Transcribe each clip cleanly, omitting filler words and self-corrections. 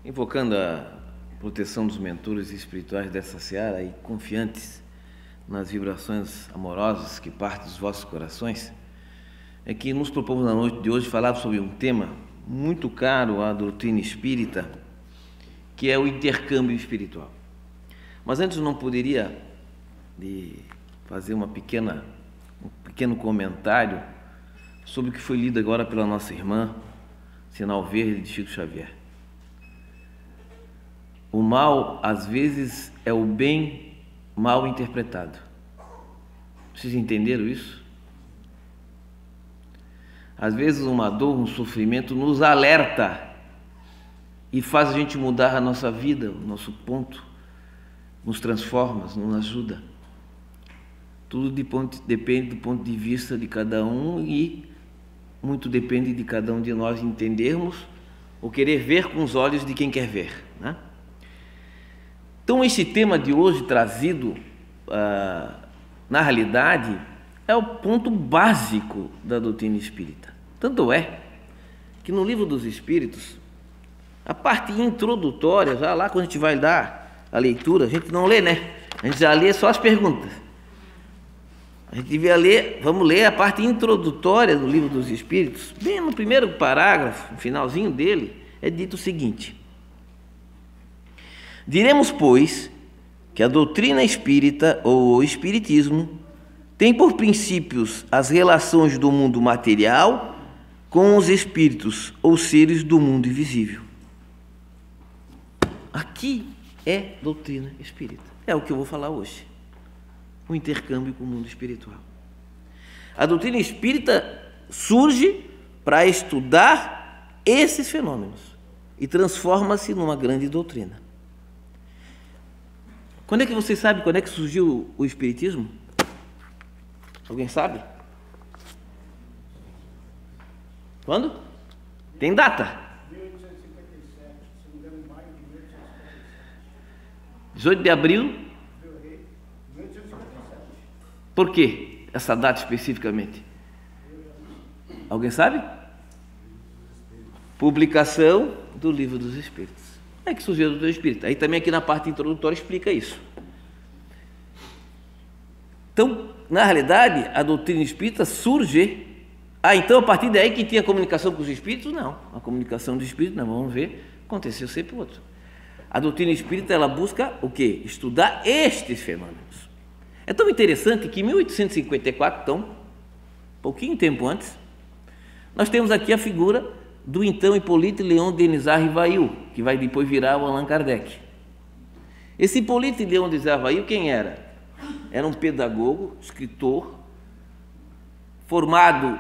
invocando a proteção dos mentores espirituais dessa seara e confiantes nas vibrações amorosas que partem dos vossos corações, é que nos propomos na noite de hoje falar sobre um tema muito caro à doutrina espírita, que é o intercâmbio espiritual. Mas antes não poderia fazer um pequeno comentário sobre o que foi lido agora pela nossa irmã, Sinal Verde de Chico Xavier. O mal, às vezes, é o bem mal interpretado. Vocês entenderam isso? Às vezes uma dor, um sofrimento nos alerta e faz a gente mudar a nossa vida, o nosso ponto, nos transforma, nos ajuda. Tudo depende do ponto de vista de cada um e muito depende de cada um de nós entendermos ou querer ver com os olhos de quem quer ver, né? Então, esse tema de hoje trazido, na realidade, é o ponto básico da doutrina espírita. Tanto é que no Livro dos Espíritos, a parte introdutória, já lá quando a gente vai dar a leitura, a gente não lê, né? A gente já lê só as perguntas. A gente devia ler, vamos ler a parte introdutória do Livro dos Espíritos. Bem no primeiro parágrafo, no finalzinho dele, é dito o seguinte: diremos, pois, que a doutrina espírita ou o espiritismo tem por princípios as relações do mundo material com os espíritos ou seres do mundo invisível. Aqui é doutrina espírita. É o que eu vou falar hoje. O intercâmbio com o mundo espiritual. A doutrina espírita surge para estudar esses fenômenos e transforma-se numa grande doutrina. Quando é que você sabe quando é que surgiu o espiritismo? Alguém sabe? Quando? Tem data? 1857, se não me engano, em maio de 1857. 18 de abril? 1857. Por que essa data especificamente? Alguém sabe? Publicação do Livro dos Espíritos. É que surgiu a doutrina espírita. Aí também aqui na parte introdutória explica isso. Então, na realidade, a doutrina espírita surge. Então a partir daí que tinha comunicação com os espíritos? Não. A comunicação dos espíritos, não, vamos ver, aconteceu sempre outro. A doutrina espírita, ela busca o quê? Estudar estes fenômenos. É tão interessante que em 1854, então, pouquinho tempo antes, nós temos aqui a figura do então Hippolyte Léon Denis Rivail, que vai depois virar o Allan Kardec. Esse Hippolyte Léon Denis Rivail, quem era? Era um pedagogo, escritor, formado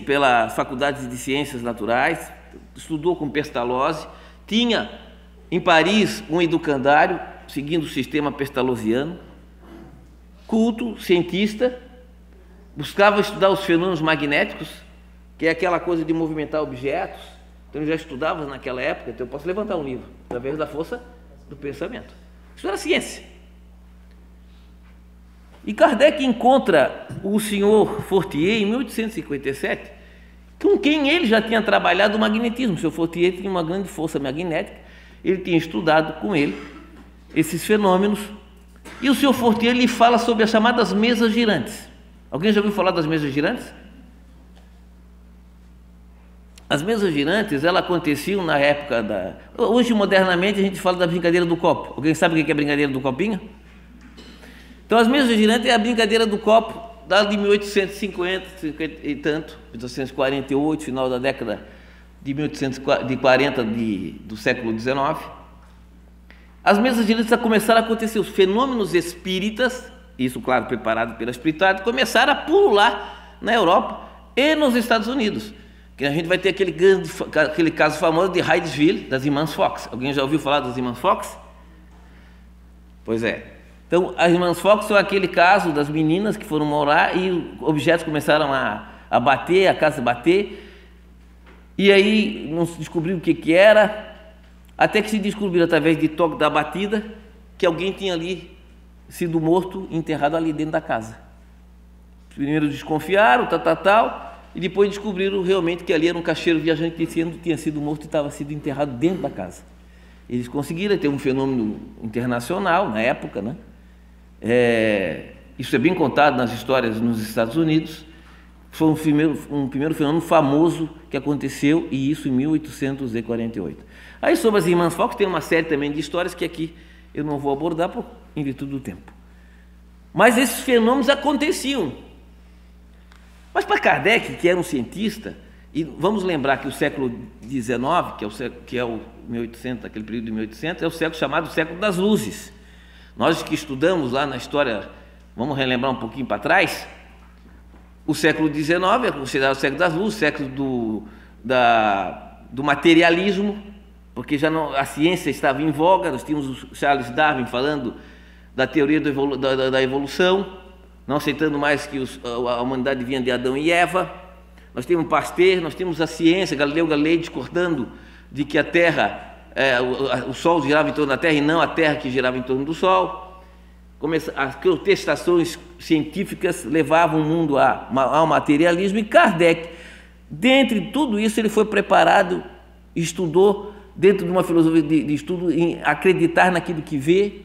pela Faculdade de Ciências Naturais, estudou com Pestalozzi, tinha em Paris um educandário, seguindo o sistema pestalozziano, culto, cientista, buscava estudar os fenômenos magnéticos, que é aquela coisa de movimentar objetos. Então eu já estudava naquela época, então eu posso levantar um livro, através da força do pensamento. Isso era ciência. E Kardec encontra o senhor Fortier em 1857, com quem ele já tinha trabalhado o magnetismo. O senhor Fortier tinha uma grande força magnética, ele tinha estudado com ele esses fenômenos, e o senhor Fortier lhe fala sobre as chamadas mesas girantes. Alguém já ouviu falar das mesas girantes? As mesas girantes, elas aconteciam na época Hoje, modernamente, a gente fala da brincadeira do copo. Alguém sabe o que é a brincadeira do copinho? Então, as mesas girantes é a brincadeira do copo, da de 1850 e tanto, 1848, final da década de 1840 do século XIX. As mesas girantes começaram a acontecer, os fenômenos espíritas, isso, claro, preparado pela espiritualidade, começaram a pular na Europa e nos Estados Unidos. Que a gente vai ter aquele caso famoso de Hydesville, das irmãs Fox. Alguém já ouviu falar das irmãs Fox? Pois é. Então, as irmãs Fox são aquele caso das meninas que foram morar e objetos começaram a bater, a casa bater, e aí não se descobriu o que era, até que se descobriu através de toque da batida que alguém tinha ali sido morto e enterrado ali dentro da casa. Primeiro desconfiaram, tal, e depois descobriram realmente que ali era um caixeiro viajante que tinha sido morto e estava sido enterrado dentro da casa. Eles conseguiram ter um fenômeno internacional na época, né? Isso é bem contado nas histórias nos Estados Unidos. Foi um primeiro fenômeno famoso que aconteceu, e isso em 1848. Aí sobre as irmãs Falk tem uma série também de histórias que aqui eu não vou abordar em virtude do tempo. Mas esses fenômenos aconteciam. Mas para Kardec, que era um cientista, e vamos lembrar que o século XIX, que é o 1800, aquele período de 1800, é o século chamado século das luzes. Nós que estudamos lá na história, vamos relembrar um pouquinho para trás, o século XIX é considerado o século das luzes, século do materialismo, porque já não, a ciência estava em voga. Nós tínhamos o Charles Darwin falando da teoria da evolução, não aceitando mais que a humanidade vinha de Adão e Eva. Nós temos Pasteur, nós temos a ciência, Galileu Galilei discordando de que a Terra, o Sol girava em torno da Terra e não a Terra que girava em torno do Sol. As contestações científicas levavam o mundo ao materialismo, e Kardec, dentre tudo isso, ele foi preparado, estudou dentro de uma filosofia de estudo em acreditar naquilo que vê,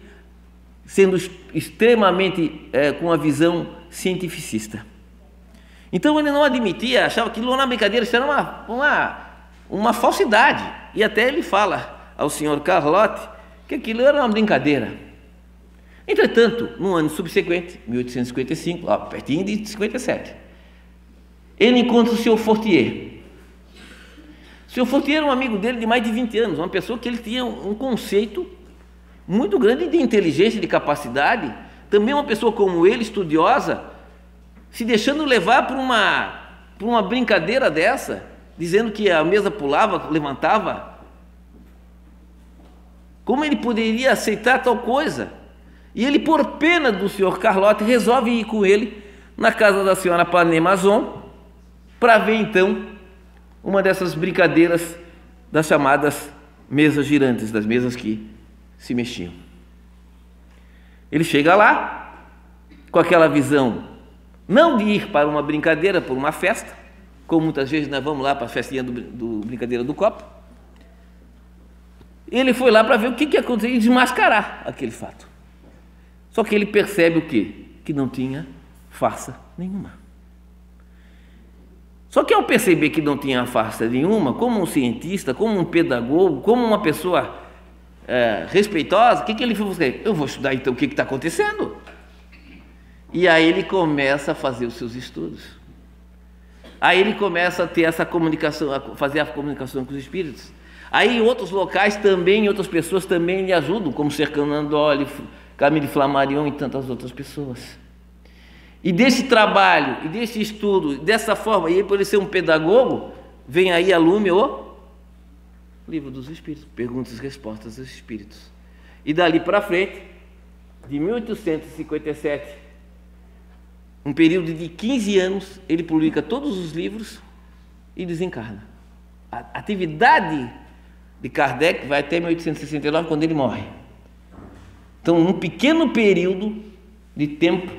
sendo extremamente com uma visão cientificista. Então ele não admitia, achava que aquilo era uma brincadeira, isso era uma falsidade, e até ele fala ao senhor Carlotti que aquilo era uma brincadeira. Entretanto, no ano subsequente, 1855, pertinho de 57, ele encontra o Sr. Fortier. O Sr. Fortier era um amigo dele de mais de 20 anos, uma pessoa que ele tinha um conceito muito grande de inteligência, de capacidade, também uma pessoa como ele, estudiosa, se deixando levar por uma brincadeira dessa, dizendo que a mesa pulava, levantava. Como ele poderia aceitar tal coisa? E ele, por pena do senhor Carlotti, resolve ir com ele na casa da senhora Panemazon para ver então uma dessas brincadeiras das chamadas mesas girantes, das mesas que se mexiam. Ele chega lá com aquela visão, não de ir para uma brincadeira, por uma festa, como muitas vezes nós vamos lá para a festinha do brincadeira do copo. Ele foi lá para ver o que acontecia e desmascarar aquele fato. Só que ele percebe o quê? Que não tinha farsa nenhuma. Só que ao perceber que não tinha farsa nenhuma, como um cientista, como um pedagogo, como uma pessoa respeitosa, o que ele foi fazer? Eu vou estudar então o que está acontecendo. E aí ele começa a fazer os seus estudos. Aí ele começa a ter essa comunicação, a fazer a comunicação com os espíritos. Aí em outros locais também, outras pessoas também lhe ajudam, como Sercano Andoli, Camille Flammarion e tantas outras pessoas. E desse trabalho, e desse estudo, dessa forma, e por ele ser um pedagogo, vem aí a lume o Livro dos Espíritos, Perguntas e Respostas dos Espíritos. E dali para frente, de 1857, um período de 15 anos, ele publica todos os livros e desencarna. A atividade de Kardec vai até 1869, quando ele morre. Então, num pequeno período de tempo,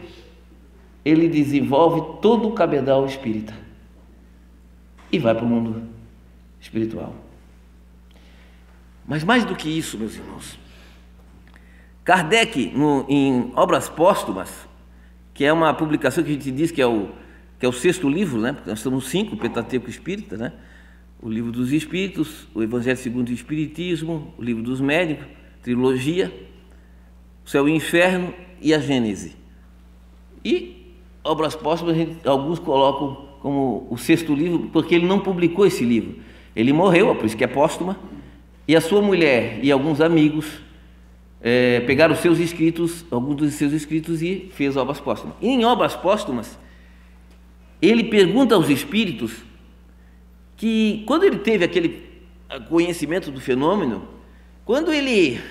ele desenvolve todo o cabedal espírita e vai para o mundo espiritual. Mas mais do que isso, meus irmãos, Kardec, em Obras Póstumas, que é uma publicação que a gente diz que é o 6º livro, né? Porque nós estamos 5, o Pentateuco Espírita, né? O Livro dos Espíritos, o Evangelho segundo o Espiritismo, o Livro dos Médicos, trilogia, o Céu e o Inferno e a Gênese. E Obras Póstumas, alguns colocam como o 6º livro, porque ele não publicou esse livro. Ele morreu, por isso que é póstuma, e a sua mulher e alguns amigos pegaram os seus escritos, alguns dos seus escritos, e fez Obras Póstumas. E em Obras Póstumas, ele pergunta aos espíritos que, quando ele teve aquele conhecimento do fenômeno, quando ele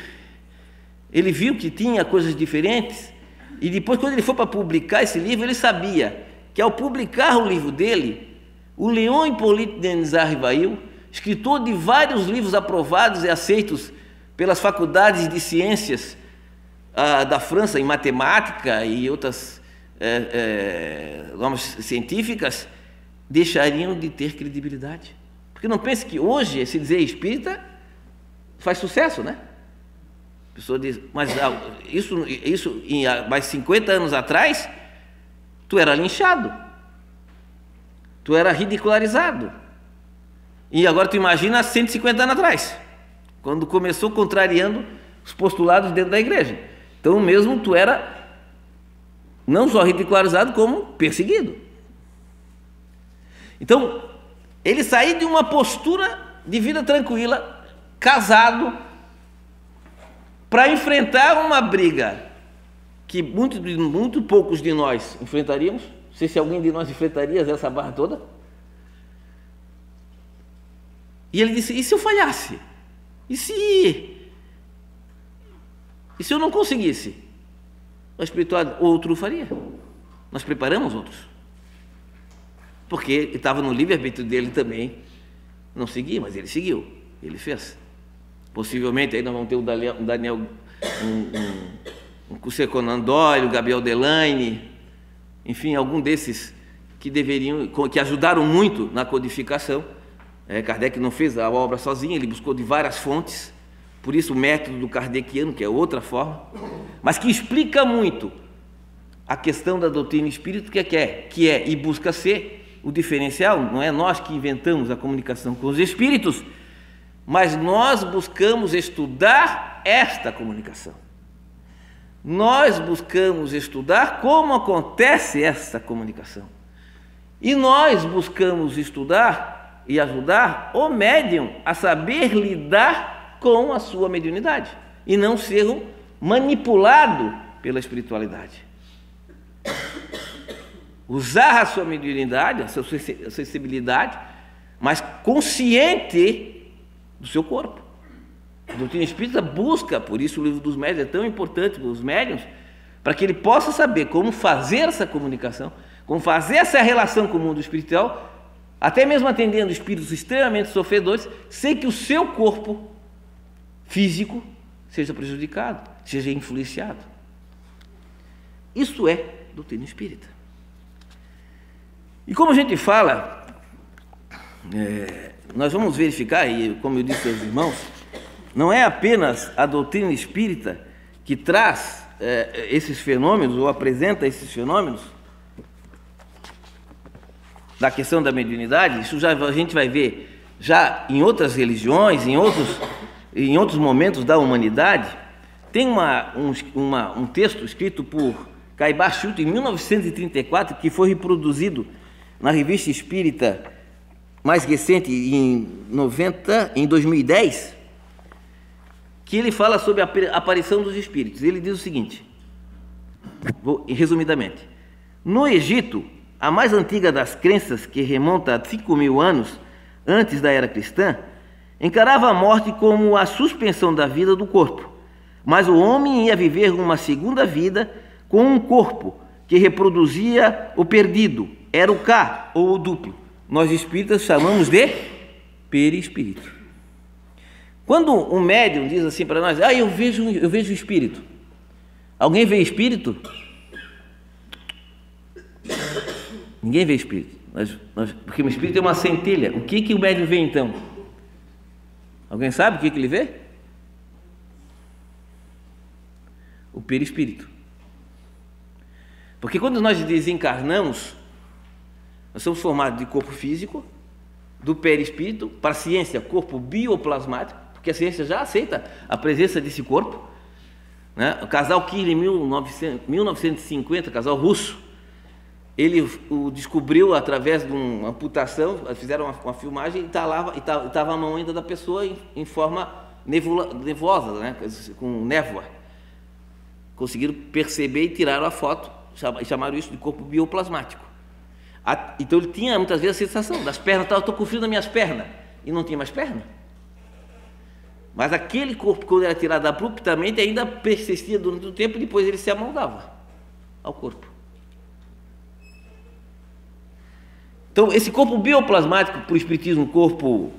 viu que tinha coisas diferentes, e depois, quando ele foi para publicar esse livro, ele sabia que, ao publicar o livro dele, o Leon Hippolyte Denis Rivail, escritor de vários livros aprovados e aceitos pelas faculdades de ciências da França, em matemática e outras normas científicas, deixariam de ter credibilidade. Porque não pense que hoje se dizer espírita faz sucesso, né? A pessoa diz, mas isso há mais 50 anos atrás, tu era linchado, tu era ridicularizado. E agora tu imagina 150 anos atrás, quando começou contrariando os postulados dentro da igreja. Então mesmo tu era não só ridicularizado, como perseguido. Então, ele saiu de uma postura de vida tranquila, casado, para enfrentar uma briga que muito poucos de nós enfrentaríamos. Não sei se alguém de nós enfrentaria essa barra toda. E ele disse, e se eu falhasse? E se eu não conseguisse? A espiritualidade, outro faria. Nós preparamos outros. Porque estava no livre-arbítrio dele também não seguir, mas ele seguiu, ele fez. Possivelmente aí nós vamos ter o Daniel, o Conan Doyle, o Gabriel Delaine, enfim, algum desses que ajudaram muito na codificação. Kardec não fez a obra sozinho, ele buscou de várias fontes, por isso o método do kardeciano, que é outra forma, mas que explica muito a questão da doutrina espírita, que é e busca ser o diferencial. Não é nós que inventamos a comunicação com os espíritos, mas nós buscamos estudar esta comunicação. Nós buscamos estudar como acontece esta comunicação. E nós buscamos estudar e ajudar o médium a saber lidar com a sua mediunidade e não ser manipulado pela espiritualidade. Usar a sua mediunidade, a sua sensibilidade, mas consciente do seu corpo. A doutrina espírita busca, por isso o livro dos médiuns é tão importante para os médiuns, para que ele possa saber como fazer essa comunicação, como fazer essa relação com o mundo espiritual, até mesmo atendendo espíritos extremamente sofredores, sem que o seu corpo físico seja prejudicado, seja influenciado. Isso é doutrina espírita. E como a gente fala, nós vamos verificar, e como eu disse aos irmãos, não é apenas a doutrina espírita que traz esses fenômenos, ou apresenta esses fenômenos, da questão da mediunidade. Isso já a gente vai ver já em outras religiões, em outros momentos da humanidade. Tem um texto escrito por Caibá Chuto em 1934, que foi reproduzido na Revista Espírita mais recente, em 2010, que ele fala sobre a aparição dos espíritos. Ele diz o seguinte, resumidamente: no Egito, a mais antiga das crenças, que remonta a 5.000 anos antes da era cristã, encarava a morte como a suspensão da vida do corpo, mas o homem ia viver uma segunda vida com um corpo que reproduzia o perdido, era o K ou o duplo. Nós espíritas chamamos de perispírito. Quando um médium diz assim para nós, eu vejo espírito. Alguém vê espírito? Ninguém vê espírito, porque o espírito é uma centelha. O que o médium vê então? Alguém sabe o que ele vê? O perispírito. Porque quando nós desencarnamos, nós somos formados de corpo físico, do perispírito, para a ciência, corpo bioplasmático, porque a ciência já aceita a presença desse corpo, né? O casal Kirley, em 1950, casal russo, ele o descobriu através de uma amputação, fizeram uma filmagem e estava a mão ainda da pessoa em forma nevosa, né? Com névoa. Conseguiram perceber e tiraram a foto, e chamaram isso de corpo bioplasmático. Então ele tinha muitas vezes a sensação das pernas, estou com frio nas minhas pernas, e não tinha mais perna. Mas aquele corpo, quando era tirado abruptamente, ainda persistia durante o tempo, e depois ele se amoldava ao corpo. Então, esse corpo bioplasmático para o espiritismo, corpo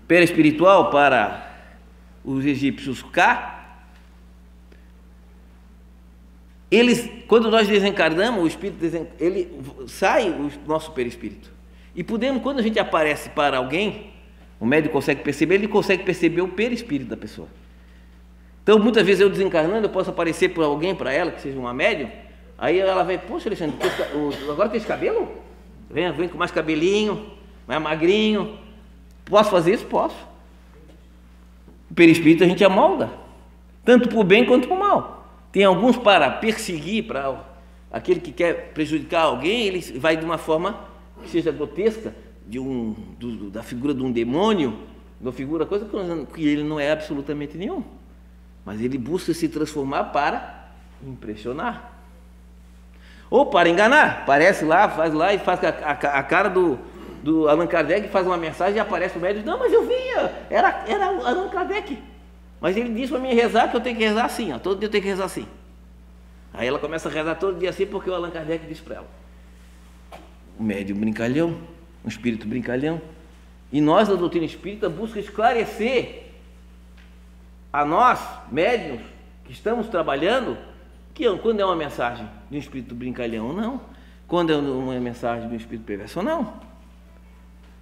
perispiritual para os egípcios K, quando nós desencarnamos, o espírito ele sai o nosso perispírito. E podemos, quando a gente aparece para alguém, o médium consegue perceber, ele consegue perceber o perispírito da pessoa. Então, muitas vezes eu desencarnando, eu posso aparecer para alguém, para ela, que seja uma médium, aí ela vai, poxa, Alexandre, agora tem esse cabelo? Vem com mais cabelinho, mais magrinho. Posso fazer isso? Posso. O perispírito a gente amolda, tanto para o bem quanto para o mal. Tem alguns para perseguir, para aquele que quer prejudicar alguém, ele vai de uma forma que seja grotesca, da figura de um demônio, da figura coisa que ele não é absolutamente nenhum. Mas ele busca se transformar para impressionar. Ou para enganar. Aparece lá, faz lá e faz a cara do Allan Kardec, faz uma mensagem e aparece o médium. Não, mas eu via, era o Allan Kardec. Mas ele disse para mim rezar que eu tenho que rezar assim, ó, todo dia eu tenho que rezar assim. Aí ela começa a rezar todo dia assim porque o Allan Kardec disse para ela. O médium brincalhão, um espírito brincalhão. E nós, da doutrina espírita, buscamos esclarecer a nós, médiuns, que estamos trabalhando, que quando é uma mensagem de um espírito brincalhão ou não, quando é uma mensagem de um espírito perverso ou não.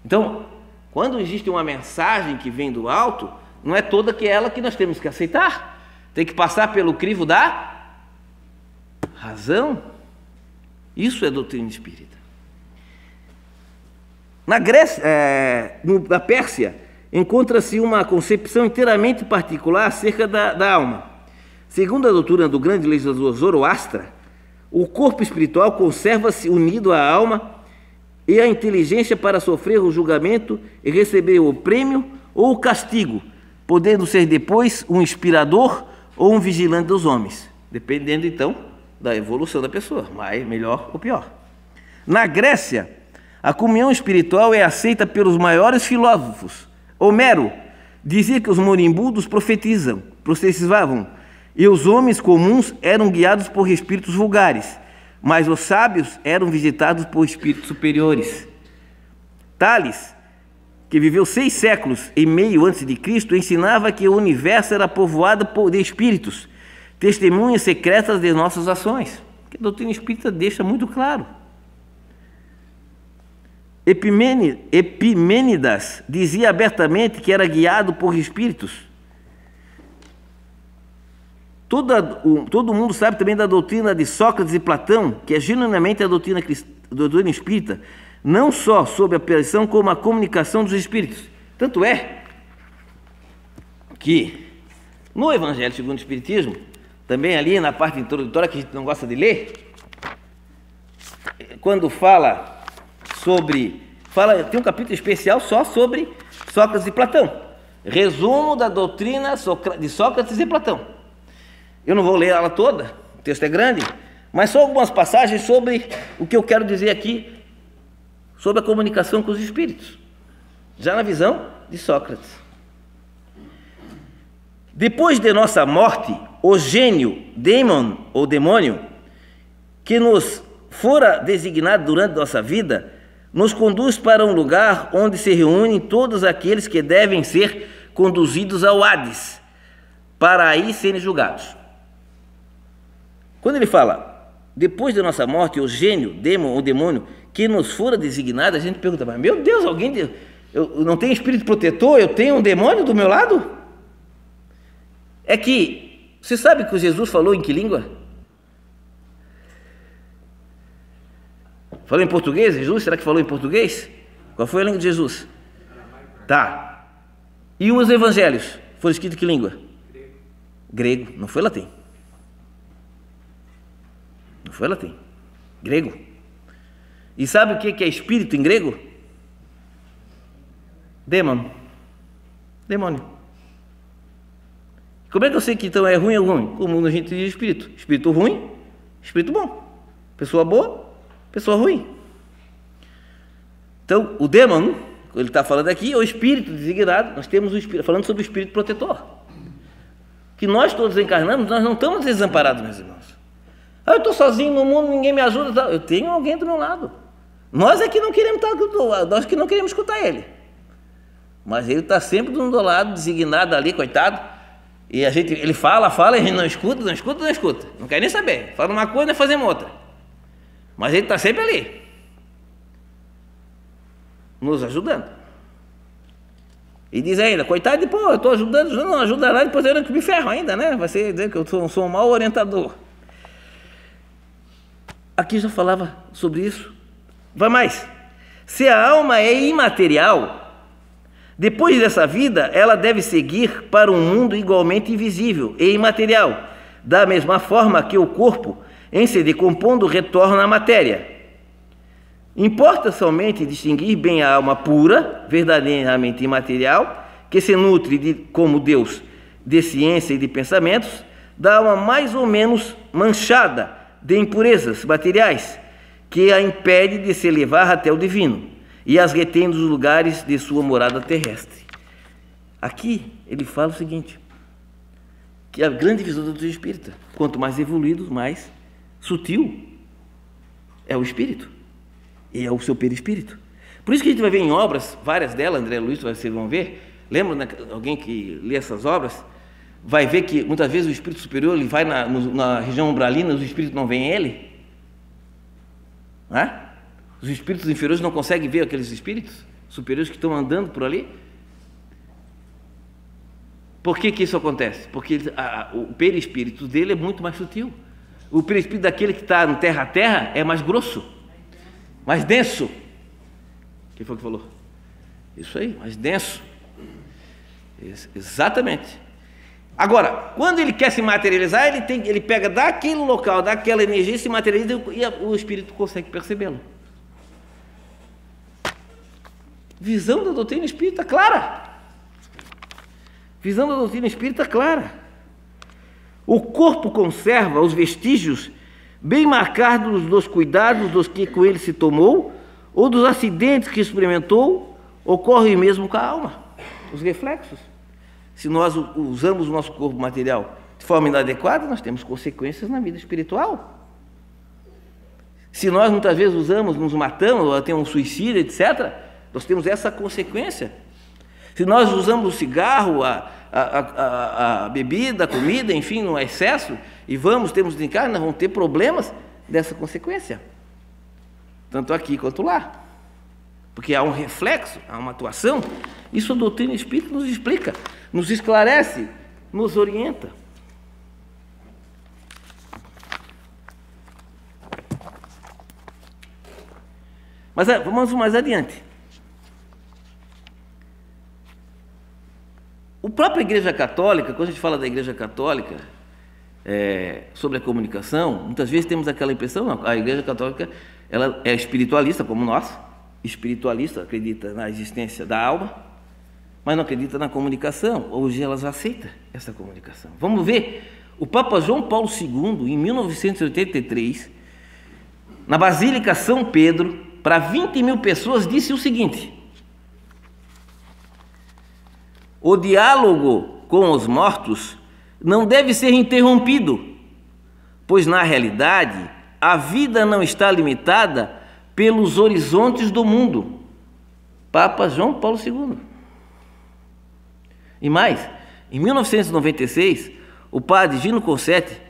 Então, quando existe uma mensagem que vem do alto, não é toda ela que nós temos que aceitar. Tem que passar pelo crivo da razão. Isso é doutrina espírita. Na Grécia, na Pérsia, encontra-se uma concepção inteiramente particular acerca da alma. Segundo a doutrina do grande legislador Zoroastra, o corpo espiritual conserva-se unido à alma e à inteligência para sofrer o julgamento e receber o prêmio ou o castigo, podendo ser depois um inspirador ou um vigilante dos homens, dependendo então da evolução da pessoa, melhor ou pior. Na Grécia, a comunhão espiritual é aceita pelos maiores filósofos. Homero dizia que os moribundos profetizavam e os homens comuns eram guiados por espíritos vulgares, mas os sábios eram visitados por espíritos superiores. Tales, que viveu 6 séculos e meio antes de Cristo, ensinava que o universo era povoado de espíritos, testemunhas secretas de nossas ações, que a doutrina espírita deixa muito claro. Epimênidas dizia abertamente que era guiado por espíritos. Todo mundo sabe também da doutrina de Sócrates e Platão, que é genuinamente a doutrina espírita, não só sobre a aparição, como a comunicação dos espíritos. Tanto é que no Evangelho segundo o Espiritismo, também ali na parte introdutória, que a gente não gosta de ler, quando tem um capítulo especial só sobre Sócrates e Platão. Resumo da doutrina de Sócrates e Platão. Eu não vou ler ela toda, o texto é grande, mas só algumas passagens sobre o que eu quero dizer aqui, sobre a comunicação com os espíritos, já na visão de Sócrates. Depois de nossa morte, o gênio, daemon ou demônio, que nos fora designado durante nossa vida, nos conduz para um lugar onde se reúnem todos aqueles que devem ser conduzidos ao Hades, para aí serem julgados. Quando ele fala, depois da nossa morte, o gênio, o demônio, que nos fora designado, a gente pergunta, mas meu Deus, eu não tenho espírito protetor, eu tenho um demônio do meu lado? É que, você sabe que o Jesus falou em que língua? Falou em português, Jesus? Será que falou em português? Qual foi a língua de Jesus? Tá. E os evangelhos? Foram escritos em que língua? Grego. Não foi latim. Não foi latim. Grego. E sabe o que é espírito em grego? Demônio. Demônio. Como é que eu sei que então é ruim ou ruim? Como a gente diz espírito. Espírito ruim, espírito bom. Pessoa boa, pessoa ruim. Então, o demônio, ele está falando aqui, é o espírito designado. Nós temos o espírito, falando sobre o espírito protetor. Que nós todos encarnamos, nós não estamos desamparados, meus irmãos. Eu estou sozinho no mundo, ninguém me ajuda. Eu tenho alguém do meu lado. Nós é que não queremos nós que não queremos escutar ele. Mas ele está sempre do nosso lado, designado ali, coitado. E ele fala, e a gente não escuta. Não quer nem saber. Fala uma coisa e nós fazemos outra. Mas ele está sempre ali. nos ajudando. E diz ainda, coitado de, pô, eu estou ajudando, não ajuda nada, depois eu que me ferro ainda, né? Vai ser dizer que eu sou um mau orientador. Aqui já falava sobre isso. Vai mais. Se a alma é imaterial, depois dessa vida, ela deve seguir para um mundo igualmente invisível e imaterial, da mesma forma que o corpo, em se decompondo, retorna à matéria. Importa somente distinguir bem a alma pura, verdadeiramente imaterial, que se nutre como Deus de ciência e de pensamentos, da alma mais ou menos manchada de impurezas materiais, que a impede de se elevar até o divino e as retém nos lugares de sua morada terrestre. Aqui ele fala o seguinte, que a grande visão da doutrina espírita, quanto mais evoluído, mais sutil é o espírito. E é o seu perispírito. Por isso que a gente vai ver em obras, várias delas, André Luiz, vocês vão ver, lembra alguém que lê essas obras, vai ver que muitas vezes o espírito superior ele vai na região umbralina, os espíritos não veem ele. Não é? Os espíritos inferiores não conseguem ver aqueles espíritos superiores que estão andando por ali. Por que isso acontece? Porque o perispírito dele é muito mais sutil. O perispírito daquele que está no terra a terra é mais grosso, mais denso. Quem foi que falou? Isso aí, mais denso. Exatamente. Agora, quando ele quer se materializar, ele pega daquele local, daquela energia, se materializa e o espírito consegue percebê-lo. Visão da doutrina espírita clara. Visão da doutrina espírita clara. O corpo conserva os vestígios bem marcados dos cuidados dos que com ele se tomou, ou dos acidentes que experimentou, ocorre mesmo com a alma. Os reflexos. Se nós usamos o nosso corpo material de forma inadequada, nós temos consequências na vida espiritual. Se nós muitas vezes usamos, nos matamos, ou temos um suicídio, etc., nós temos essa consequência. Se nós usamos o cigarro, a bebida, a comida, enfim, no excesso, e temos de encarnar, nós vamos ter problemas dessa consequência. Tanto aqui quanto lá. Porque há um reflexo, há uma atuação. Isso a doutrina espírita nos explica, nos esclarece, nos orienta. Mas vamos mais adiante. A própria Igreja Católica, quando a gente fala da Igreja Católica, sobre a comunicação, muitas vezes temos aquela impressão, não, a Igreja Católica ela é espiritualista como nós, espiritualista, acredita na existência da alma, mas não acredita na comunicação. Hoje elas aceitam essa comunicação. Vamos ver, o Papa João Paulo II, em 1983, na Basílica São Pedro, para 20 mil pessoas, disse o seguinte: o diálogo com os mortos não deve ser interrompido, pois na realidade a vida não está limitada pelos horizontes do mundo. Papa João Paulo II. E mais, em 1996, o padre Gino Concetti,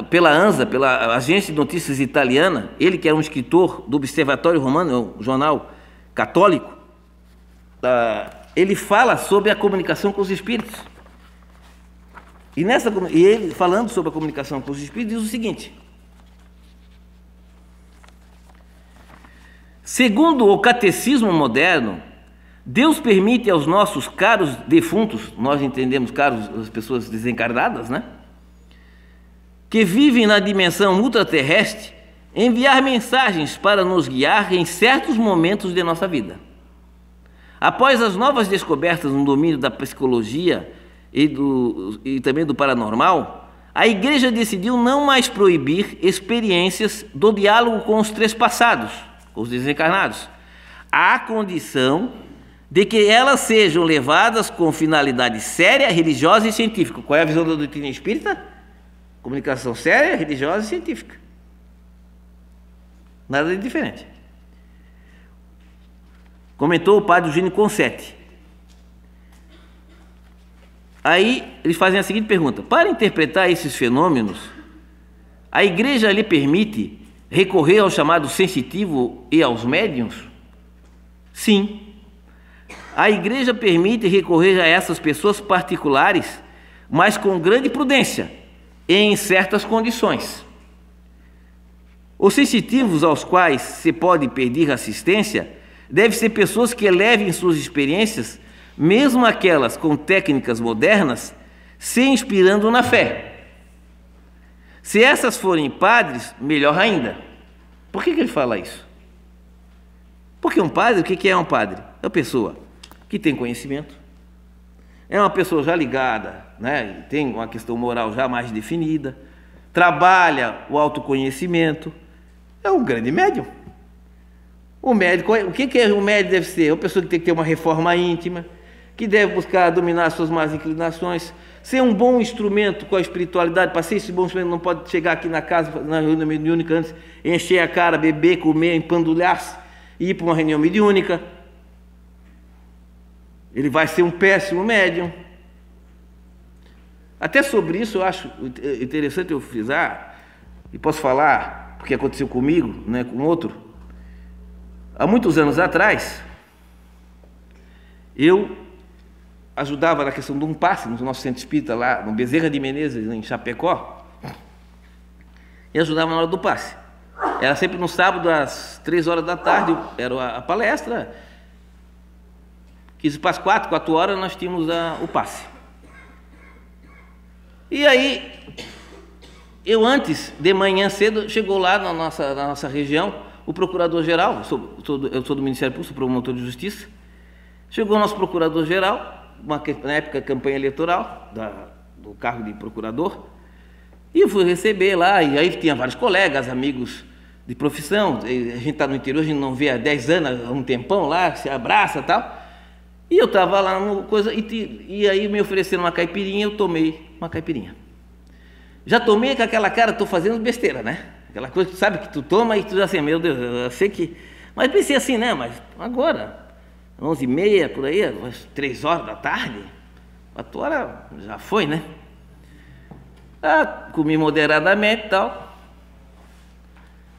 pela ANSA, pela Agência de Notícias Italiana, ele que é um escritor do Observatório Romano, um jornal católico, ele fala sobre a comunicação com os espíritos. E ele, falando sobre a comunicação com os espíritos, diz o seguinte: segundo o catecismo moderno, Deus permite aos nossos caros defuntos, nós entendemos caros as pessoas desencarnadas, né? Que vivem na dimensão ultraterrestre, enviar mensagens para nos guiar em certos momentos de nossa vida. Após as novas descobertas no domínio da psicologia e também do paranormal, a Igreja decidiu não mais proibir experiências do diálogo com os trespassados, com os desencarnados, à condição de que elas sejam levadas com finalidade séria, religiosa e científica. Qual é a visão da doutrina espírita? Comunicação séria, religiosa e científica. Nada de diferente. Comentou o padre Gino Concetti. Aí eles fazem a seguinte pergunta: para interpretar esses fenômenos, a Igreja lhe permite recorrer ao chamado sensitivo e aos médiuns? Sim. A igreja permite recorrer a essas pessoas particulares, mas com grande prudência e em certas condições. Os sensitivos aos quais se pode pedir assistência devem ser pessoas que elevem suas experiências, mesmo aquelas com técnicas modernas, se inspirando na fé. Se essas forem padres, melhor ainda. Por que ele fala isso? Porque um padre, o que é um padre? É uma pessoa que tem conhecimento, é uma pessoa já ligada, né? Tem uma questão moral já mais definida, trabalha o autoconhecimento, é um grande médium. O médico, o que é um médium deve ser? É uma pessoa que tem que ter uma reforma íntima, que deve buscar dominar suas más inclinações, ser um bom instrumento com a espiritualidade. Para ser esse bom instrumento, não pode chegar aqui na casa, na reunião mediúnica, antes, encher a cara, beber, comer, empandulhar-se e ir para uma reunião mediúnica. Ele vai ser um péssimo médium. Até sobre isso eu acho interessante eu frisar, e posso falar, porque aconteceu comigo, né, com outro. Há muitos anos atrás, eu ajudava na questão de um passe no nosso centro espírita lá, no Bezerra de Menezes, em Chapecó, e ajudava na hora do passe. Era sempre no sábado, às 3 horas da tarde, era a palestra. 15 para as 4 horas, nós tínhamos o passe. E aí, eu antes, de manhã cedo, chegou lá na nossa região, o procurador-geral, eu sou do Ministério Público, sou promotor de justiça, chegou o nosso procurador-geral, na época campanha eleitoral, do cargo de procurador, e eu fui receber lá, e aí tinha vários colegas, amigos de profissão, a gente está no interior, a gente não vê há 10 anos, há um tempão lá, se abraça e tal, e eu estava lá no coisa, e aí me ofereceram uma caipirinha, eu tomei uma caipirinha. Já tomei com aquela cara, estou fazendo besteira, né? Aquela coisa que sabe que tu toma e tu já assim, meu Deus, eu sei que... Mas pensei assim, né? Mas agora, 11h30, por aí, às 3 horas da tarde, 4 horas já foi, né? Comi moderadamente e tal.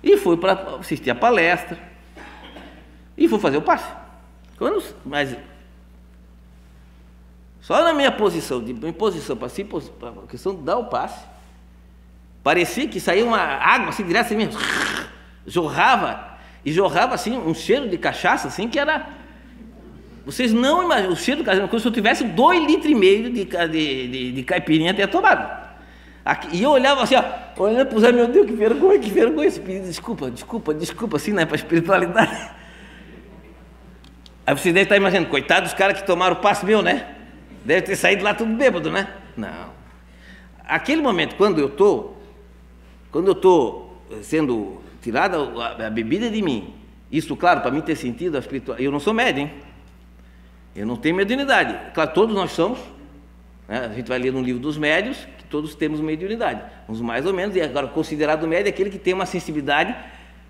E fui para assistir a palestra. E fui fazer o passe. Mas só na minha posição, de posição para a questão de dar o passe, parecia que saía uma água assim, direto assim mesmo, jorrava assim, um cheiro de cachaça assim, que era... Vocês não imaginam, o cheiro de cachaça, como se eu tivesse 2,5 litros de caipirinha até tomado. E eu olhava assim, ó, olhando para os amigos, meu Deus, que vergonha, desculpa, assim, né, para a espiritualidade. Aí vocês devem estar imaginando, coitado dos caras que tomaram o passe meu, né? Deve ter saído lá tudo bêbado, né? Não. Aquele momento, quando eu estou sendo tirada a bebida de mim, isso, claro, para mim ter sentido a espiritualidade, eu não sou médium, hein? Eu não tenho mediunidade. Claro, todos nós somos, né? A gente vai ler no livro dos médiuns, que todos temos mediunidade, uns mais ou menos, e agora considerado médium é aquele que tem uma sensibilidade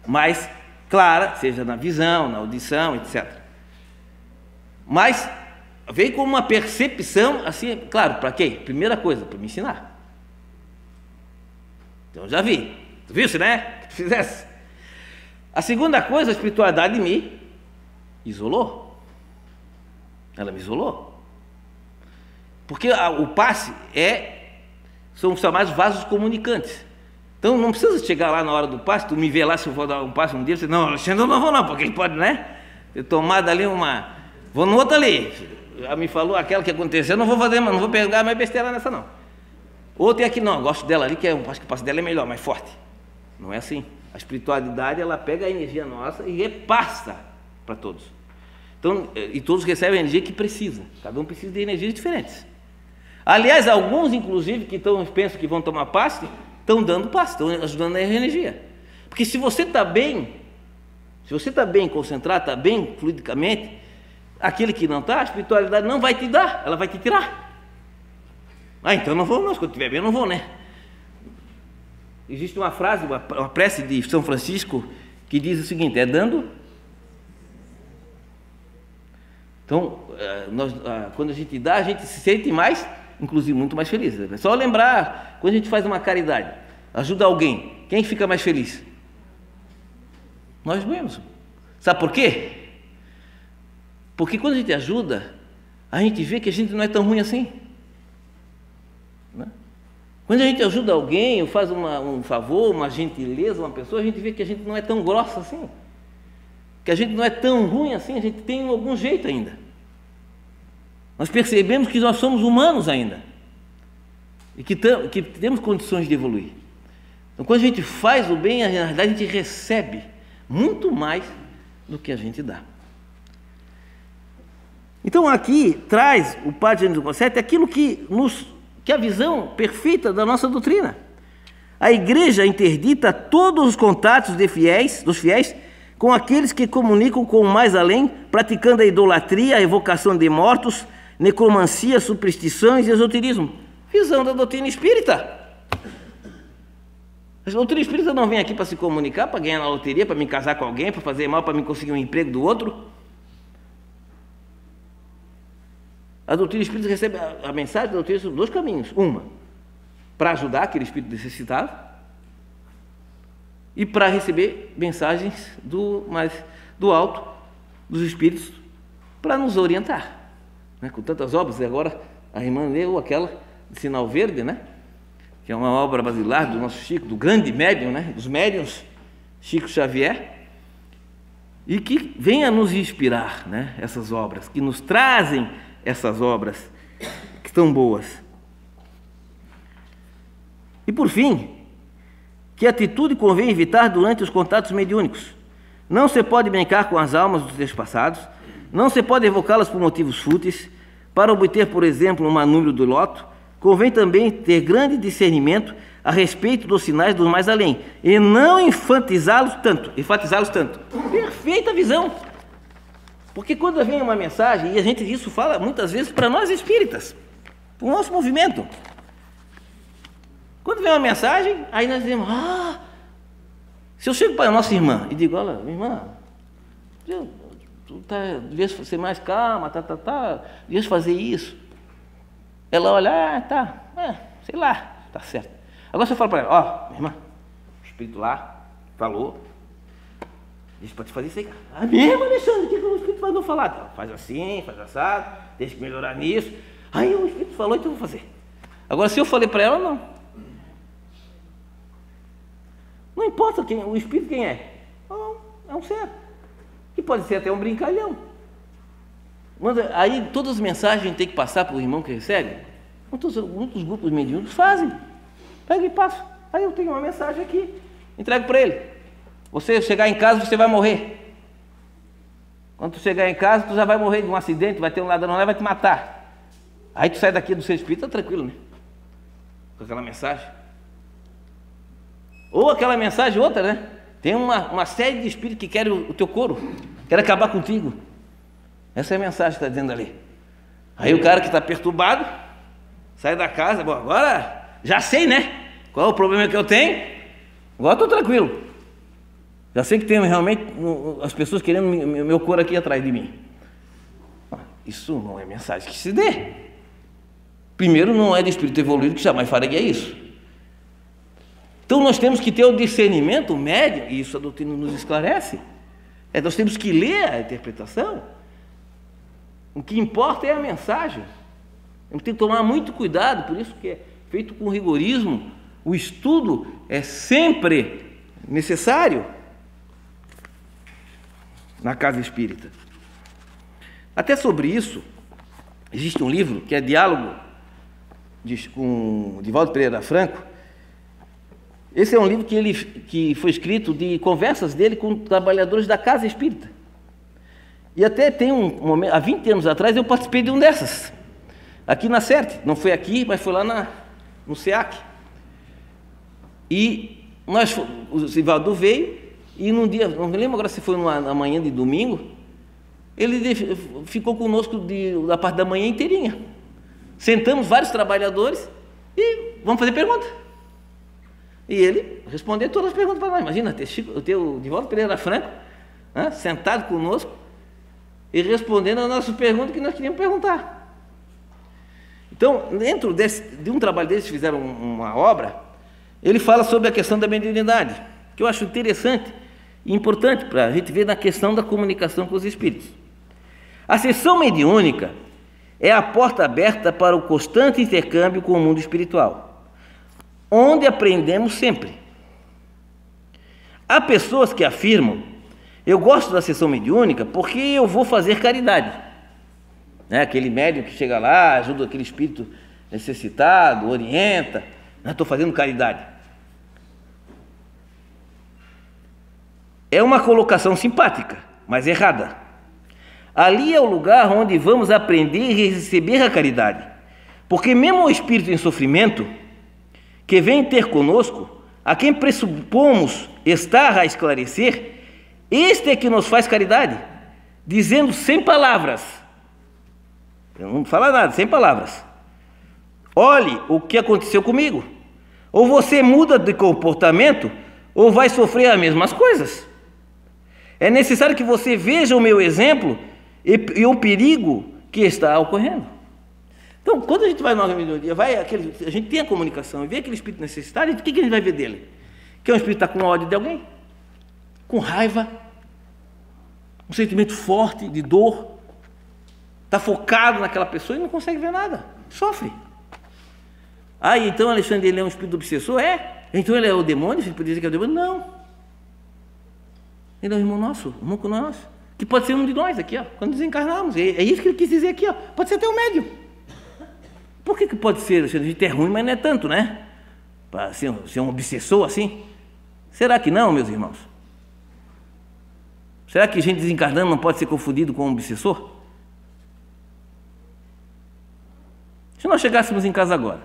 mais clara, seja na visão, na audição, etc. Mas veio como uma percepção, assim, claro, para quê? Primeira coisa, para me ensinar. Então já vi, tu viu-se, né? Que tu fizesse. A segunda coisa, a espiritualidade me isolou. Ela me isolou. Porque o passe são os chamados vasos comunicantes. Então não precisa chegar lá na hora do passe, tu me vê lá se eu vou dar um passe um dia, você não, Alexandre, eu não vou não, porque ele pode, né? Ter tomado ali vou no outro ali. Já me falou aquela que aconteceu, eu não vou fazer, não vou pegar mais besteira nessa não. Outra é aqui, não, eu gosto dela ali, acho que o passe dela é melhor, mais forte. Não é assim. A espiritualidade, ela pega a energia nossa e repassa para todos. Então, e todos recebem a energia que precisa. Cada um precisa de energias diferentes. Aliás, alguns, inclusive, que pensam que vão tomar passe, estão dando passe, estão ajudando a energia. Porque se você está bem concentrado, está bem fluidicamente, aquele que não está, a espiritualidade não vai te dar, ela vai te tirar. Então não vou não, quando estiver bem eu não vou, né? Existe uma frase, uma prece de São Francisco, que diz o seguinte, é dando... Então, quando a gente dá, a gente se sente mais, inclusive muito mais feliz. É só lembrar, quando a gente faz uma caridade, ajuda alguém, quem fica mais feliz? Nós mesmos. Sabe por quê? Porque quando a gente ajuda, a gente vê que a gente não é tão ruim assim. Né? Quando a gente ajuda alguém, ou faz um favor, uma gentileza, uma pessoa, a gente vê que a gente não é tão grossa assim. Que a gente não é tão ruim assim, a gente tem algum jeito ainda. Nós percebemos que nós somos humanos ainda. E que temos condições de evoluir. Então, quando a gente faz o bem, na verdade, a gente recebe muito mais do que a gente dá. Então, aqui traz o Padre Gênesis 1,7 aquilo que é a visão perfeita da nossa doutrina. A Igreja interdita todos os contatos dos fiéis com aqueles que comunicam com o mais além, praticando a idolatria, a evocação de mortos, necromancia, superstições e esoterismo. Visão da doutrina espírita. A doutrina espírita não vem aqui para se comunicar, para ganhar na loteria, para me casar com alguém, para fazer mal, para me conseguir um emprego do outro. A doutrina espírita recebe a mensagem da doutrina sobre dois caminhos. Uma, para ajudar aquele espírito necessitado, e para receber mensagens do alto, dos espíritos, para nos orientar. Né? Com tantas obras, e agora a irmã leu aquela de Sinal Verde, né? Que é uma obra basilar do nosso Chico, do grande médium, né? Dos médiuns, Chico Xavier, e que venha nos inspirar, né? Essas obras, que nos trazem essas obras que estão boas. E por fim, que atitude convém evitar durante os contatos mediúnicos? Não se pode brincar com as almas dos despassados, não se pode evocá-las por motivos fúteis. Para obter, por exemplo, um número do loto, convém também ter grande discernimento a respeito dos sinais do mais além, e não enfatizá-los tanto. Perfeita visão. Porque quando vem uma mensagem, e a gente isso fala muitas vezes para nós espíritas, para o nosso movimento. Quando vem uma mensagem, aí nós dizemos, se eu chego para a nossa irmã e digo, olha, minha irmã, tu devias ser mais calma, devias fazer isso. Ela olha, sei lá, tá certo. Agora você fala para ela, minha irmã, o espírito lá falou, deixa para te fazer isso aí. Mesmo, Alexandre, o que o espírito mandou falar? Faz assim, faz assado, deixa que melhorar nisso. Aí o espírito falou, então eu vou fazer. Agora, se eu falei para ela, não. Não importa o espírito quem é. É um ser. Que pode ser até um brincalhão. Aí todas as mensagens a gente tem que passar para o irmão que recebe. Muitos grupos mediúnicos fazem. Pega e passa. Aí eu tenho uma mensagem aqui, entrego para ele. Você chegar em casa, você vai morrer. Quando tu chegar em casa, tu já vai morrer de um acidente, vai ter um ladrão lá e vai te matar. Aí tu sai daqui do seu espírito, tá tranquilo, né? Com aquela mensagem. Ou aquela mensagem outra, né? Tem uma série de espíritos que querem o teu couro, querem acabar contigo. Essa é a mensagem que está dizendo ali. Aí o cara que está perturbado sai da casa, bom, agora já sei, né? Qual é o problema que eu tenho? Agora estou tranquilo. Já sei que tem realmente as pessoas querendo meu couro aqui atrás de mim. Isso não é mensagem que se dê. Primeiro, não é de espírito evoluído que jamais faria isso. Então nós temos que ter o discernimento médio, e isso a doutrina nos esclarece. Nós temos que ler a interpretação. O que importa é a mensagem. Temos que tomar muito cuidado, por isso que é feito com rigorismo. O estudo é sempre necessário na casa espírita. Até sobre isso, existe um livro que é Diálogo com Divaldo Pereira Franco. Esse é um livro que foi escrito de conversas dele com trabalhadores da casa espírita. E até tem um momento, há 20 anos atrás, eu participei de um dessas, aqui na CERT. Não foi aqui, mas foi lá no SEAC. E o Divaldo veio, e num dia, não me lembro agora se foi na manhã de domingo, ele ficou conosco da parte da manhã inteirinha. Sentamos vários trabalhadores e vamos fazer pergunta. E ele respondeu todas as perguntas para nós. Imagina, ter o Divaldo Pereira Franco, né, sentado conosco e respondendo as nossas perguntas que nós queríamos perguntar. Então, dentro de um trabalho deles, fizeram uma obra, ele fala sobre a questão da mediunidade, que eu acho interessante, importante para a gente ver na questão da comunicação com os espíritos. A sessão mediúnica é a porta aberta para o constante intercâmbio com o mundo espiritual, onde aprendemos sempre. Há pessoas que afirmam: eu gosto da sessão mediúnica porque eu vou fazer caridade. Aquele médium que chega lá, ajuda aquele espírito necessitado, orienta, estou fazendo caridade. É uma colocação simpática, mas errada. Ali é o lugar onde vamos aprender e receber a caridade, porque mesmo o espírito em sofrimento, que vem ter conosco, a quem pressupomos estar a esclarecer, este é que nos faz caridade, dizendo sem palavras, não fala nada, sem palavras: olhe o que aconteceu comigo, ou você muda de comportamento, ou vai sofrer as mesmas coisas. É necessário que você veja o meu exemplo e o perigo que está ocorrendo. Então, quando a gente vai numa mediunidade, a gente tem a comunicação e vê aquele espírito necessitado, o que a gente vai ver dele? Que é um espírito que está com ódio de alguém, com raiva, um sentimento forte de dor, está focado naquela pessoa e não consegue ver nada, sofre. Então Alexandre, ele é um espírito obsessor? Então ele é o demônio? Você pode dizer que é o demônio? Não. Ele é um irmão nosso, um irmão com nós, que pode ser um de nós aqui, quando desencarnamos. É isso que ele quis dizer aqui, pode ser até um médium. Por que pode ser? A gente é ruim, mas não é tanto, né? Para ser um obsessor assim? Será que não, meus irmãos? Será que gente desencarnando não pode ser confundido com um obsessor? Se nós chegássemos em casa agora,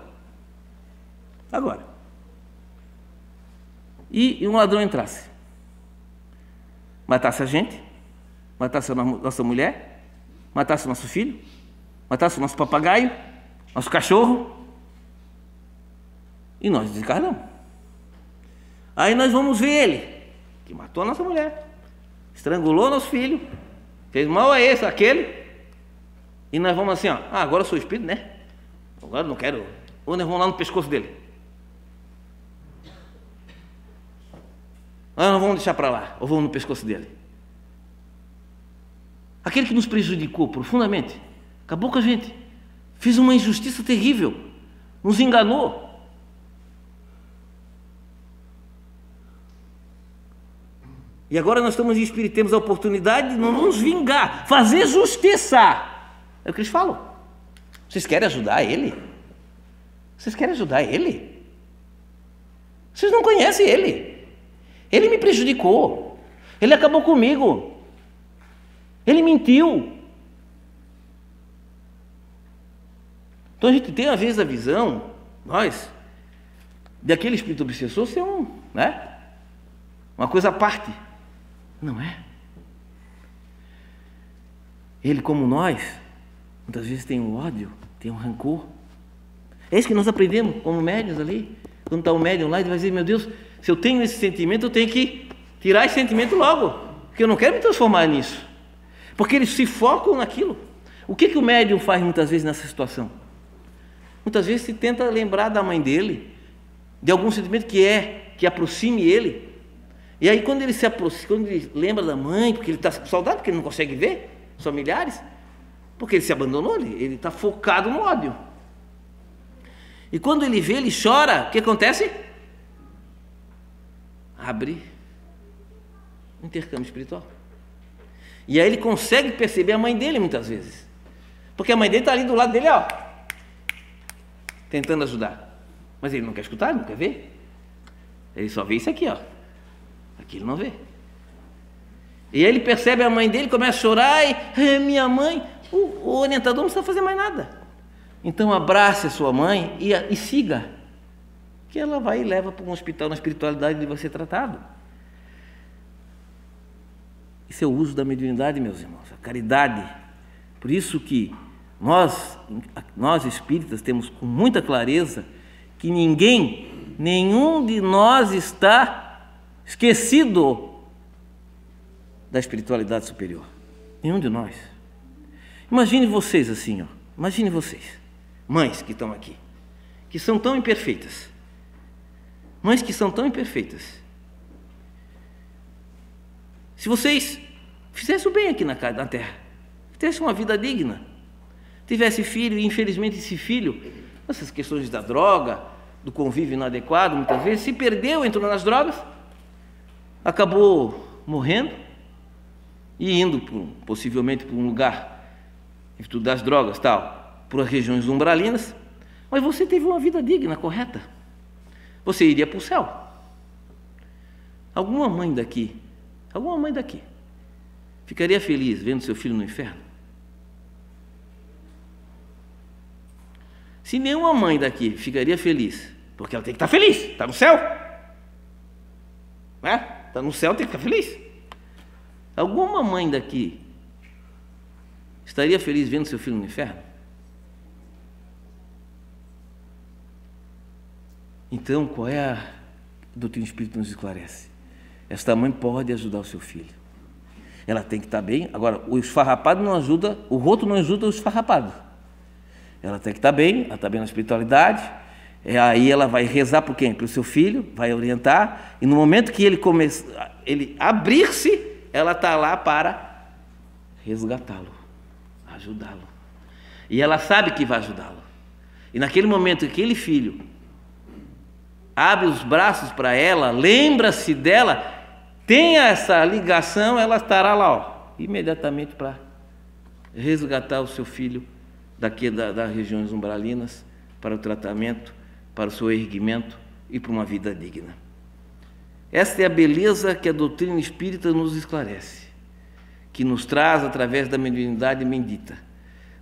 e um ladrão entrasse, matasse a gente, matasse a nossa mulher, matasse o nosso filho, matasse o nosso papagaio, nosso cachorro, e nós desencarnamos. Aí nós vamos ver ele, que matou a nossa mulher, estrangulou nosso filho, fez mal a esse, aquele, e nós vamos assim, agora eu sou espírito, né? Agora eu não quero. Ou nós vamos lá no pescoço dele. Nós vamos deixar para lá, ou vamos no pescoço dele. Aquele que nos prejudicou profundamente, acabou com a gente, fez uma injustiça terrível, nos enganou. E agora nós estamos em espírito, temos a oportunidade de não nos vingar, fazer justiça. É o que eles falam. Vocês querem ajudar ele? Vocês querem ajudar ele? Vocês não conhecem ele. Ele me prejudicou. Ele acabou comigo. Ele mentiu. Então a gente tem às vezes a visão, nós, daquele espírito obsessor ser uma coisa à parte. Não é. Ele, como nós, muitas vezes tem um ódio, tem um rancor. É isso que nós aprendemos como médiuns ali. Quando está o médium lá, ele vai dizer: meu Deus, se eu tenho esse sentimento, eu tenho que tirar esse sentimento logo, porque eu não quero me transformar nisso. Porque eles se focam naquilo. O que o médium faz muitas vezes nessa situação? Muitas vezes se tenta lembrar da mãe dele, de algum sentimento que aproxime ele. E aí quando ele se aproxima, quando ele lembra da mãe, porque ele está com saudade, porque ele não consegue ver os familiares, porque ele se abandonou, ele está focado no ódio. E quando ele vê, ele chora, o que acontece? Abre um intercâmbio espiritual. E aí ele consegue perceber a mãe dele muitas vezes, porque a mãe dele está ali do lado dele, tentando ajudar, mas ele não quer escutar, ele não quer ver, ele só vê isso aqui, aqui ele não vê. E aí ele percebe a mãe dele, começa a chorar, e minha mãe, o orientador não precisa fazer mais nada. Então abrace a sua mãe e siga, que ela vai e leva para um hospital na espiritualidade e vai ser tratado. Isso é o uso da mediunidade, meus irmãos, a caridade. Por isso que nós espíritas temos com muita clareza que nenhum de nós está esquecido da espiritualidade superior. Nenhum de nós. Imagine vocês assim, imagine vocês, mães que estão aqui, que são tão imperfeitas. Mães que são tão imperfeitas. Se vocês fizessem o bem aqui na terra, tivessem uma vida digna, tivesse filho, e infelizmente esse filho, essas questões da droga, do convívio inadequado, muitas vezes, se perdeu, entrou nas drogas, acabou morrendo e indo possivelmente para um lugar, em virtude das drogas, tal, por regiões umbralinas, mas você teve uma vida digna, correta. Você iria para o céu. Alguma mãe daqui ficaria feliz vendo seu filho no inferno? Se nenhuma mãe daqui ficaria feliz, porque ela tem que estar feliz, está no céu, né? Está no céu, tem que ficar feliz. Alguma mãe daqui estaria feliz vendo seu filho no inferno? Então, qual é a doutrina espírita nos esclarece? Esta mãe pode ajudar o seu filho. Ela tem que estar bem. Agora, o esfarrapado não ajuda, o roto não ajuda o esfarrapado. Ela tem que estar bem, ela está bem na espiritualidade. Aí ela vai rezar por quem? Para o seu filho, vai orientar. E no momento que ele abrir-se, ela está lá para resgatá-lo, ajudá-lo. E ela sabe que vai ajudá-lo. E naquele momento que aquele filho abre os braços para ela, lembra-se dela, tenha essa ligação, ela estará lá, imediatamente para resgatar o seu filho daqui das regiões umbralinas, para o tratamento, para o seu erguimento e para uma vida digna. Esta é a beleza que a doutrina espírita nos esclarece, que nos traz através da mediunidade bendita.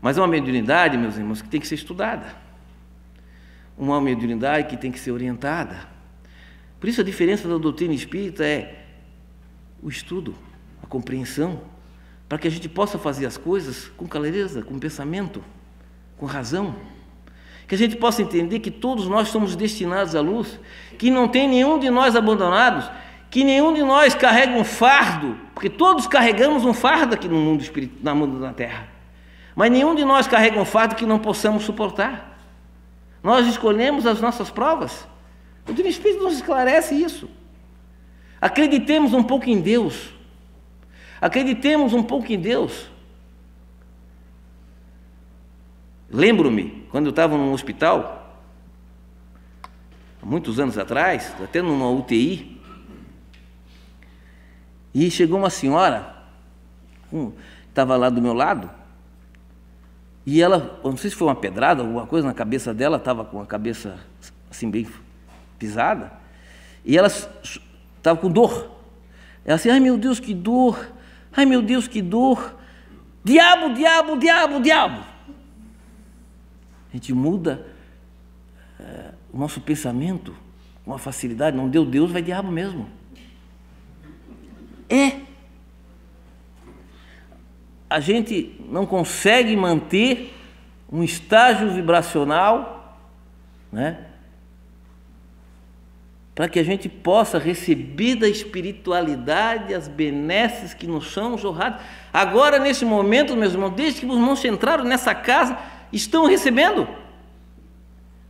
Mas é uma mediunidade, meus irmãos, que tem que ser estudada. Uma mediunidade que tem que ser orientada. Por isso a diferença da doutrina espírita é o estudo, a compreensão, para que a gente possa fazer as coisas com clareza, com pensamento, com razão. Que a gente possa entender que todos nós somos destinados à luz, que não tem nenhum de nós abandonados, que nenhum de nós carrega um fardo, porque todos carregamos um fardo aqui no mundo espiritual, na mundo da terra, mas nenhum de nós carrega um fardo que não possamos suportar. Nós escolhemos as nossas provas. O doutrina espírita nos esclarece isso. Acreditemos um pouco em Deus. Acreditemos um pouco em Deus. Lembro-me, quando eu estava num hospital, há muitos anos atrás, até numa UTI, e chegou uma senhora, estava lá do meu lado, e ela, não sei se foi uma pedrada, alguma coisa na cabeça dela, estava com a cabeça assim bem pisada, e ela estava com dor. Ela assim, ai meu Deus, que dor, ai meu Deus, que dor, diabo, diabo, diabo, diabo. A gente muda o nosso pensamento com uma facilidade, não deu Deus, vai diabo mesmo. A gente não consegue manter um estágio vibracional, né, para que a gente possa receber da espiritualidade as benesses que nos são jorradas. Agora, nesse momento, meus irmãos, desde que os irmãos entraram nessa casa, estão recebendo.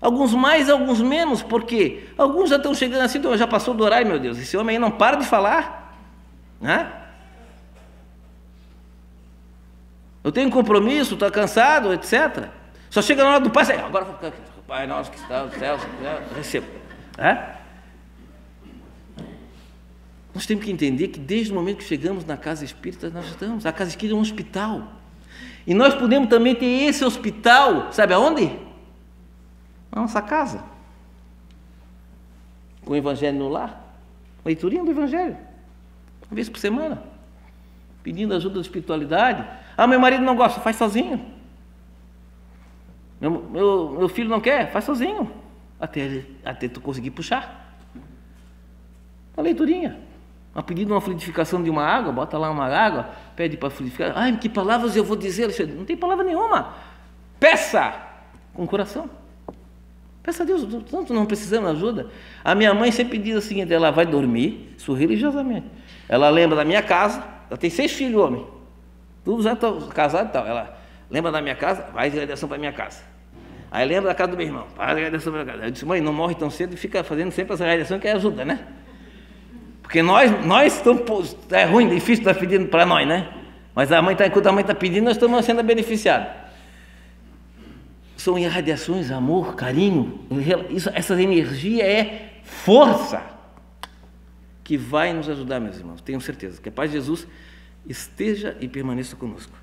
Alguns mais, alguns menos, porque alguns já estão chegando assim, então já passou do horário, meu Deus, esse homem aí não para de falar, né? Eu tenho compromisso, estou cansado, etc. Só chega na hora do Pai, agora Pai nosso que está no céu, receba. Nós temos que entender que desde o momento que chegamos na casa espírita, nós estamos. A casa espírita é um hospital. E nós podemos também ter esse hospital, sabe aonde? Na nossa casa. Com o Evangelho no lar. Leiturinha do Evangelho. Uma vez por semana. Pedindo ajuda da espiritualidade. Ah, meu marido não gosta, faz sozinho. Meu filho não quer, faz sozinho. Até tu conseguir puxar. Uma leiturinha. Pedindo uma fluidificação de uma água, bota lá uma água, pede para fluidificar. Ai, que palavras eu vou dizer, Alexandre? Não tem palavra nenhuma. Peça com o coração. Peça a Deus, tanto não precisamos de ajuda. A minha mãe sempre diz o seguinte, ela vai dormir, isso religiosamente. Ela lembra da minha casa, ela tem 6 filhos, homem. Todos já estão casados e tal. Ela lembra da minha casa, faz radiação para a minha casa. Aí lembra da casa do meu irmão, faz radiação para a minha casa. Eu disse, mãe, não morre tão cedo e fica fazendo sempre essa radiação que ajuda, né? Porque nós estamos, é ruim, difícil estar pedindo para nós, né? Mas enquanto a mãe está pedindo, nós estamos sendo beneficiados. São irradiações, amor, carinho, essa energia é força que vai nos ajudar, meus irmãos. Tenho certeza que a paz de Jesus esteja e permaneça conosco.